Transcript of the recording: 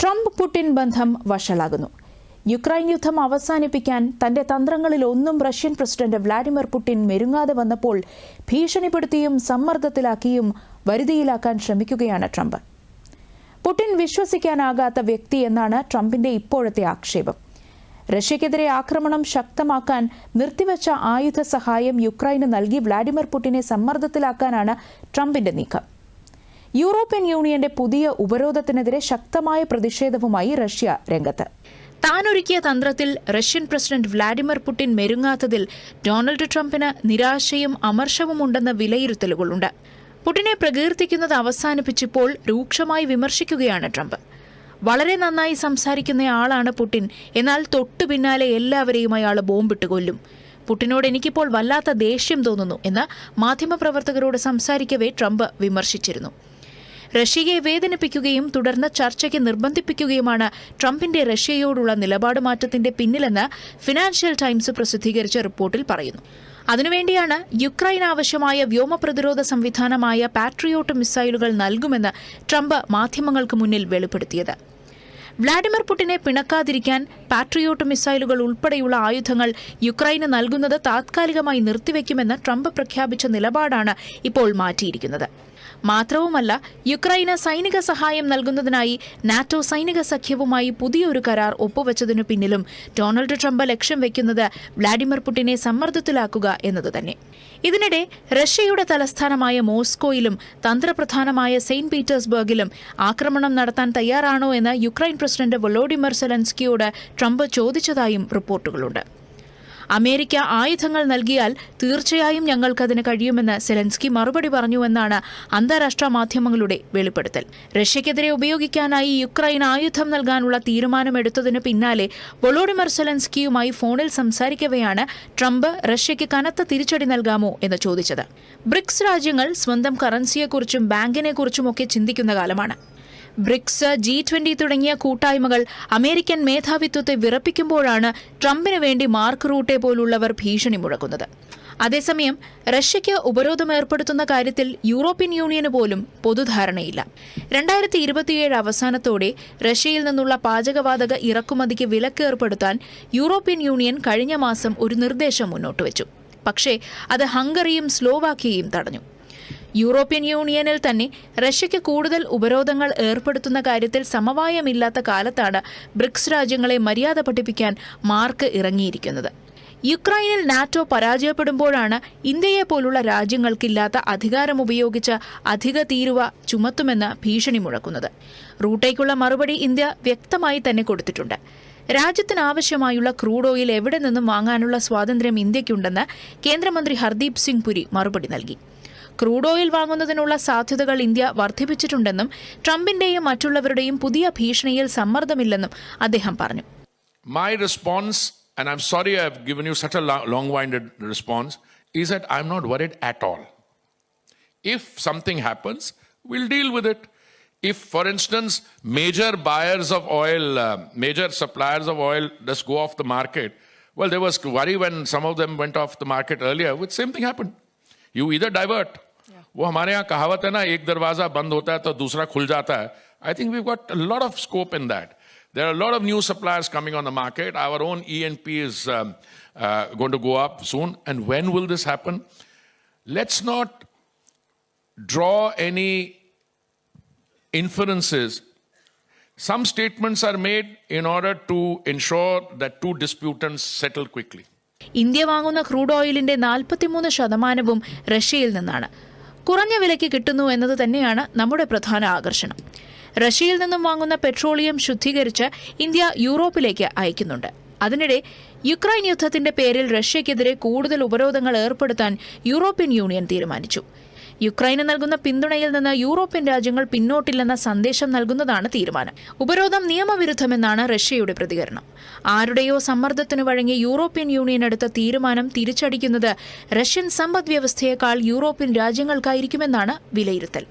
Trump Putin ബന്ധം വഷളാകുന്നു. Ukraine യുദ്ധം അവസാനിപ്പിക്കാൻ തന്റെ തന്ത്രങ്ങളിൽ ഒന്നും റഷ്യൻ പ്രസിഡന്റ് വ്ളാഡിമിർ പുടിൻ മെരുങ്ങാതെ വന്നപ്പോൾ ഭീഷണിപ്പെടുത്തിയും സമ്മർദ്ദത്തിലാക്കിയും വരുതിയിലാക്കാൻ ശ്രമിക്കുകയാണ് ട്രംപ്. പുടിൻ വിശ്വസിക്കാനാകാത്ത വ്യക്തി എന്നാണ് ട്രംപിന്റെ ഇപ്പോഴത്തെ ആക്ഷേപം. റഷ്യക്കെതിരെ ആക്രമണം ശക്തമാക്കാൻ നിർത്തിവച്ച ആയുധ സഹായം യുക്രൈന് നൽകി വ്ളാഡിമിർ പുടിനെ സമ്മർദ്ദത്തിലാക്കാനാണ് ട്രംപിന്റെ നീക്കം. യൂറോപ്യൻ യൂണിയന്റെ പുതിയ ഉപരോധത്തിനെതിരെ ശക്തമായ പ്രതിഷേധവുമായി റഷ്യ രംഗത്ത്. താനൊരുക്കിയ തന്ത്രത്തിൽ റഷ്യൻ പ്രസിഡന്റ് വ്ളാഡിമിർ പുടിൻ മെരുങ്ങാത്തതിൽ ഡൊണാൾഡ് ട്രംപിന് നിരാശയും അമർഷവുമുണ്ടെന്ന വിലയിരുത്തലുകളുണ്ട്. പുടിനെ പ്രകീർത്തിക്കുന്നത് അവസാനിപ്പിച്ചപ്പോൾ രൂക്ഷമായി വിമർശിക്കുകയാണ് ട്രംപ്. വളരെ നന്നായി സംസാരിക്കുന്നയാളാണ് പുടിൻ, എന്നാൽ തൊട്ടു പിന്നാലെ എല്ലാവരെയും അയാൾ ബോംബിട്ട് കൊല്ലും. പുടിനോട് എനിക്കിപ്പോൾ വല്ലാത്ത ദേഷ്യം തോന്നുന്നു എന്ന് മാധ്യമപ്രവർത്തകരോട് സംസാരിക്കവേ ട്രംപ് വിമർശിച്ചിരുന്നു. റഷ്യയെ വേദനിപ്പിക്കുകയും തുടർന്ന് ചർച്ചയ്ക്ക് നിർബന്ധിപ്പിക്കുകയുമാണ് ട്രംപിന്റെ റഷ്യയോടുള്ള നിലപാട് മാറ്റത്തിന്റെ പിന്നിലെന്ന് ഫിനാൻഷ്യൽ ടൈംസ് പ്രസിദ്ധീകരിച്ച റിപ്പോർട്ടിൽ പറയുന്നു. അതിനുവേണ്ടിയാണ് യുക്രൈൻ ആവശ്യമായ വ്യോമപ്രതിരോധ സംവിധാനമായ പാട്രിയോട്ട് മിസൈലുകൾ നൽകുമെന്ന് ട്രംപ് മാധ്യമങ്ങൾക്ക് മുന്നിൽ വെളിപ്പെടുത്തിയത്. വ്ളാഡിമിർ പുടിനെ പിണക്കാതിരിക്കാൻ പാട്രിയോട്ട് മിസൈലുകൾ ഉൾപ്പെടെയുള്ള ആയുധങ്ങൾ യുക്രൈന് നൽകുന്നത് താത്കാലികമായി നിർത്തിവെക്കുമെന്ന് ട്രംപ് പ്രഖ്യാപിച്ച നിലപാടാണ് ഇപ്പോൾ മാറ്റിയിരിക്കുന്നത്. മാത്രവുമല്ല, യുക്രൈന് സൈനിക സഹായം നൽകുന്നതിനായി നാറ്റോ സൈനിക സഖ്യവുമായി പുതിയൊരു കരാർ ഒപ്പുവെച്ചതിനു പിന്നിലും ഡൊണാൾഡ് ട്രംപ് ലക്ഷ്യം വെക്കുന്നത് വ്ളാഡിമിർ പുടിനെ സമ്മർദ്ദത്തിലാക്കുക എന്നതുതന്നെ. ഇതിനിടെ റഷ്യയുടെ തലസ്ഥാനമായ മോസ്കോയിലും തന്ത്രപ്രധാനമായ സെയിന്റ് പീറ്റേഴ്സ്ബർഗിലും ആക്രമണം നടത്താൻ തയ്യാറാണോ എന്ന് യുക്രൈൻ പ്രസിഡന്റ് വൊളോഡിമിർ സെലൻസ്കിയോട് ട്രംപ് ചോദിച്ചതായും റിപ്പോർട്ടുകളുണ്ട്. അമേരിക്ക ആയുധങ്ങൾ നൽകിയാൽ തീർച്ചയായും ഞങ്ങൾക്കതിന് കഴിയുമെന്ന് സെലൻസ്കി മറുപടി പറഞ്ഞുവെന്നാണ് അന്താരാഷ്ട്ര മാധ്യമങ്ങളുടെ വെളിപ്പെടുത്തൽ. റഷ്യക്കെതിരെ ഉപയോഗിക്കാനായി യുക്രൈൻ ആയുധം നൽകാനുള്ള തീരുമാനമെടുത്തതിനു പിന്നാലെ വൊളോഡിമിർ സെലൻസ്കിയുമായി ഫോണിൽ സംസാരിക്കവെയാണ് ട്രംപ് റഷ്യയ്ക്ക് കനത്ത തിരിച്ചടി നൽകാമോ എന്ന് ചോദിച്ചത്. ബ്രിക്സ് രാജ്യങ്ങൾ സ്വന്തം കറൻസിയെക്കുറിച്ചും ബാങ്കിനെക്കുറിച്ചുമൊക്കെ ചിന്തിക്കുന്ന കാലമാണ്. ബ്രിക്സ്, G20 തുടങ്ങിയ കൂട്ടായ്മകൾ അമേരിക്കൻ മേധാവിത്വത്തെ വിറപ്പിക്കുമ്പോഴാണ് ട്രംപിന് വേണ്ടി മാർക്ക് റൂട്ടെ പോലുള്ളവർ ഭീഷണി മുഴക്കുന്നത്. അതേസമയം റഷ്യയ്ക്ക് ഉപരോധം ഏർപ്പെടുത്തുന്ന കാര്യത്തിൽ യൂറോപ്യൻ യൂണിയന് പോലും പൊതുധാരണയില്ല. 2027 അവസാനത്തോടെ റഷ്യയിൽ നിന്നുള്ള പാചകവാതക ഇറക്കുമതിക്ക് വിലക്ക് ഏർപ്പെടുത്താൻ യൂറോപ്യൻ യൂണിയൻ കഴിഞ്ഞ മാസം ഒരു നിർദ്ദേശം മുന്നോട്ടുവച്ചു. പക്ഷേ അത് ഹംഗറിയും സ്ലോവാക്യയും തടഞ്ഞു. യൂറോപ്യൻ യൂണിയനിൽ തന്നെ റഷ്യയ്ക്ക് കൂടുതൽ ഉപരോധങ്ങൾ ഏർപ്പെടുത്തുന്ന കാര്യത്തിൽ സമവായമില്ലാത്ത കാലത്താണ് ബ്രിക്സ് രാജ്യങ്ങളെ മര്യാദ പഠിപ്പിക്കാൻ മാർക്ക് ഇറങ്ങിയിരിക്കുന്നത്. യുക്രൈനിൽ നാറ്റോ പരാജയപ്പെടുമ്പോഴാണ് ഇന്ത്യയെപ്പോലുള്ള രാജ്യങ്ങൾക്കില്ലാത്ത അധികാരമുപയോഗിച്ച് അധിക തീരുവ ചുമത്തുമെന്ന് ഭീഷണി മുഴക്കുന്നത്. റൂട്ടേക്കുള്ള മറുപടി ഇന്ത്യ വ്യക്തമായി തന്നെ കൊടുത്തിട്ടുണ്ട്. രാജ്യത്തിനാവശ്യമായുള്ള ക്രൂഡ് ഓയിൽ എവിടെ നിന്നും വാങ്ങാനുള്ള സ്വാതന്ത്ര്യം ഇന്ത്യയ്ക്കുണ്ടെന്ന് കേന്ദ്രമന്ത്രി ഹർദീപ് സിംഗ് പുരി മറുപടി നൽകി. ക്രൂഡ് ഓയിൽ വാങ്ങുന്നതിനുള്ള സാധ്യതകൾ ഇന്ത്യ വർദ്ധിപ്പിച്ചിട്ടുണ്ടെന്നും ട്രംപിന്റെയും മറ്റുള്ളവരുടെയും പുതിയ ഭീഷണിയിൽ സമ്മർദ്ദമില്ലെന്നും അദ്ദേഹം പറഞ്ഞു. My response, and I'm sorry I've given you such a long-winded response, is that I'm not worried at all. If something happens, we'll deal with it. If, for instance, major buyers of oil, major suppliers of oil just go off the market, well, there was worry when some of them went off the market earlier, which same thing happened. You either divert. वो हमारे यहाँ कहावत है ना, एक दरवाजा बंद होता है तो दूसरा खुल जाता है. I think we've got a lot of scope in that. There are a lot of new suppliers coming on the market. Our own E&P is going to go up soon. And when will this happen? Let's not draw any inferences. Some statements are made in order to ensure that two disputants settle quickly. India വാങ്ങുന്ന crude ഓയിലിന്റെ 43% റഷ്യയിൽ നിന്നാണ്. കുറഞ്ഞ വിലയ്ക്ക് കിട്ടുന്നു എന്നത് തന്നെയാണ് നമ്മുടെ പ്രധാന ആകർഷണം. റഷ്യയിൽ നിന്നും വാങ്ങുന്ന പെട്രോളിയം ശുദ്ധീകരിച്ച് ഇന്ത്യ യൂറോപ്പിലേക്ക് അയക്കുന്നുണ്ട്. അതിനിടെ യുക്രൈൻ യുദ്ധത്തിന്റെ പേരിൽ റഷ്യയ്ക്കെതിരെ കൂടുതൽ ഉപരോധങ്ങൾ ഏർപ്പെടുത്താൻ യൂറോപ്യൻ യൂണിയൻ തീരുമാനിച്ചു. യുക്രൈന് നൽകുന്ന പിന്തുണയിൽ നിന്ന് യൂറോപ്യൻ രാജ്യങ്ങൾ പിന്നോട്ടില്ലെന്ന സന്ദേശം നൽകുന്നതാണ് തീരുമാനം. ഉപരോധം നിയമവിരുദ്ധമെന്നാണ് റഷ്യയുടെ പ്രതികരണം. ആരുടെയോ സമ്മർദ്ദത്തിനു വഴങ്ങി യൂറോപ്യൻ യൂണിയൻ എടുത്ത തീരുമാനം തിരിച്ചടിക്കുന്നത് റഷ്യൻ സമ്പദ്വ്യവസ്ഥയേക്കാൾ യൂറോപ്യൻ രാജ്യങ്ങൾക്കായിരിക്കുമെന്നാണ് വിലയിരുത്തൽ.